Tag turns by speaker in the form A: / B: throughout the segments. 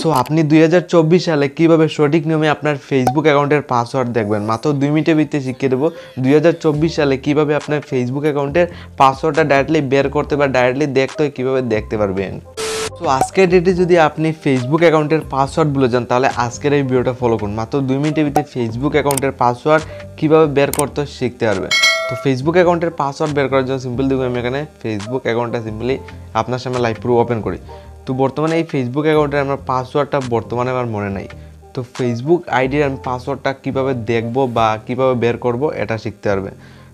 A: So আপনি 2024 সালে কিভাবে সঠিক নিয়মে আপনার ফেসবুক অ্যাকাউন্টের পাসওয়ার্ড দেখবেন মাত্র 2 মিনিটের ভিতরে শিখিয়ে দেবো 2024 সালে কিভাবে আপনার ফেসবুক অ্যাকাউন্টের পাসওয়ার্ডটা ডাইরেক্টলি বের করতে বা ডাইরেক্টলি দেখতে হয় কীভাবে দেখতে পারবেন। তো আজকের ডেটে যদি আপনি ফেসবুক অ্যাকাউন্টের পাসওয়ার্ড ভুলে যান তাহলে আজকের এই ভিডিওটা ফলো করুন। মাত্র 2 মিনিটের ভিতরে ফেসবুক অ্যাকাউন্টের পাসওয়ার্ড কীভাবে বের করতে শিখতে পারবেন। তো ফেসবুক অ্যাকাউন্টের পাসওয়ার্ড বের করার জন্য সিম্পল দেখুন, আমি এখানে ফেসবুক অ্যাকাউন্টটা সিম্পলি আপনার সামনে লাইভ প্রুফ ওপেন করি। তো বর্তমানে এই ফেসবুক অ্যাকাউন্টের আমার পাসওয়ার্ডটা বর্তমানে আমার মনে নাই। তো ফেসবুক আইডির আমি পাসওয়ার্ডটা কীভাবে দেখবো বা কীভাবে বের করব এটা শিখতে পারবে।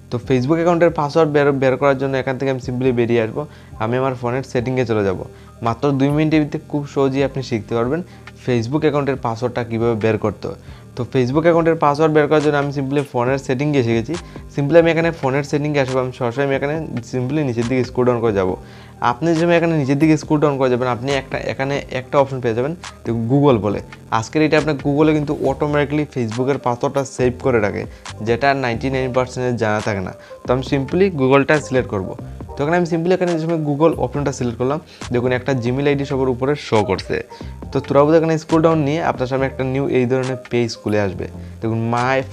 A: তো ফেসবুক অ্যাকাউন্টের পাসওয়ার্ড বের করার জন্য এখান থেকে আমি সিম্পলি বেরিয়ে আসবো, আমি আমার ফোনের সেটিংয়ে চলে যাব। মাত্র 2 মিনিটের ভিতরে খুব সহজেই আপনি শিখতে পারবেন ফেসবুক অ্যাকাউন্টের পাসওয়ার্ডটা কীভাবে বের করতে হয়। তো ফেসবুক অ্যাকাউন্টের পাসওয়ার্ড বের করার জন্য আমি সিম্পলি ফোনের সেটিংয়ে এসে গেছি। সিম্পলি আমি এখানে ফোনের সেটিংয়ে আসবো, আমি সরাসরি আমি এখানে সিম্পলি নিচের দিকে স্ক্রল ডাউন করে যাবো। আপনি যেমন এখানে নিচের দিকে স্ক্রল ডাউন করে যাবেন আপনি এখানে একটা অপশন পেয়ে যাবেন তো গুগল বলে। আজকের এটা আপনার গুগলে কিন্তু অটোমেটিকলি ফেসবুকের পাসওয়ার্ডটা সেভ করে রাখে, যেটা 99% জানা থাকে না। তো আমি সিম্পলি গুগলটা সিলেক্ট করবো। তো এখানে আমি সিম্পলি এখানে যে সময় গুগল অপশনটা সিলেক্ট করলাম, দেখুন একটা জিমেল আইডি সবার উপরে শো করছে। তো তোরাও এখানে স্ক্রল ডাউন নিয়ে আপনার সামনে একটা নিউ এই ধরনের পেজ খুলে আসবে। দেখুন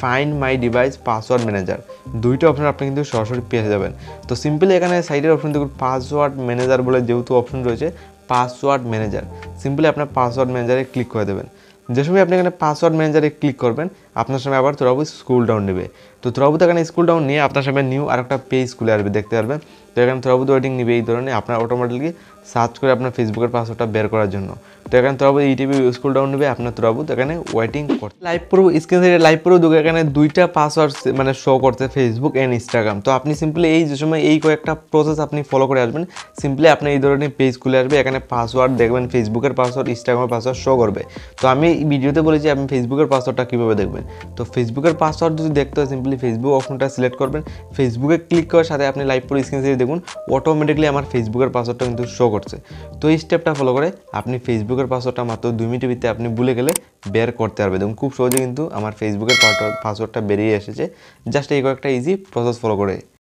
A: find my device password manager, দুইটা অপশন আপনি কিন্তু সরাসরি পেয়ে যাবেন। তো সিম্পলি এখানে সাইডের অপশন দেখুন পাসওয়ার্ড ম্যানেজার বলে যেহেতু অপশন রয়েছে পাসওয়ার্ড ম্যানেজার, সিম্পলি আপনার পাসওয়ার্ড ম্যানেজারে ক্লিক করে দেবেন। যে সময় আপনি এখানে পাসওয়ার্ড ম্যানেজারে ক্লিক করবেন আপনার সামনে আবার তোরাবু স্ক্রল ডাউন নেবে। তো তোরাবু এখানে স্ক্রল ডাউন নিয়ে আপনার সামনে নিউ আরেকটা পেজ খুলে আসবে, দেখতে পারবেন। তো এখানে তোরাবু ওয়েটিং নেবে এই ধরনের, আপনার অটোমেটিকলি সার্চ করে আপনার ফেসবুকের পাসওয়ার্ডটা বের করার জন্য। তো এখানে তোরাবু ইউটিউবে স্ক্রল ডাউন নেবে, আপনার তোরাবু এখানে ওয়েটিং করতে লাইভ প্রুফ স্ক্রিন থেকে লাইভ প্রুফ দেখে এখানে দুইটা পাসওয়ার্ড মানে শো করতে ফেসবুক অ্যান্ড ইনস্টাগ্রাম। তো আপনি সিম্পলি এই যে সময় এই কয়েকটা প্রসেস আপনি ফলো করে আসবেন, সিম্পলি আপনি এই ধরনের পেজ খুলে আসবে, এখানে পাসওয়ার্ড দেখবেন ফেসবুকের পাসওয়ার্ড ইনস্টাগ্রামের পাসওয়ার্ড শো করবে। তো আমি ভিডিওতে বলেছি আপনি ফেসবুকের পাসওয়ার্ডটা কীভাবে দেখবেন। তো ফেসবুকের পাসওয়ার্ড যদি দেখতে হয় সিম্পলি ফেসবুক অপশনটা সিলেক্ট করবেন, ফেসবুকে ক্লিক করার সাথে আপনি লাইভ প্রুফ স্ক্রিন থেকে দেখুন অটোমেটিকলি আমার ফেসবুকের পাসওয়ার্ডটা কিন্তু শো করছে। তো এই স্টেপটা ফলো করে আপনি ফেসবুকের পাসওয়ার্ডটা মাত্র 2 মিনিটের ভিতরে আপনি ভুলে গেলে বের করতে পারবে। দেখুন খুব সহজে কিন্তু আমার ফেসবুকের পাসওয়ার্ডটা বেরিয়ে এসেছে, জাস্ট এই কয়েকটা ইজি প্রসেস ফলো করে।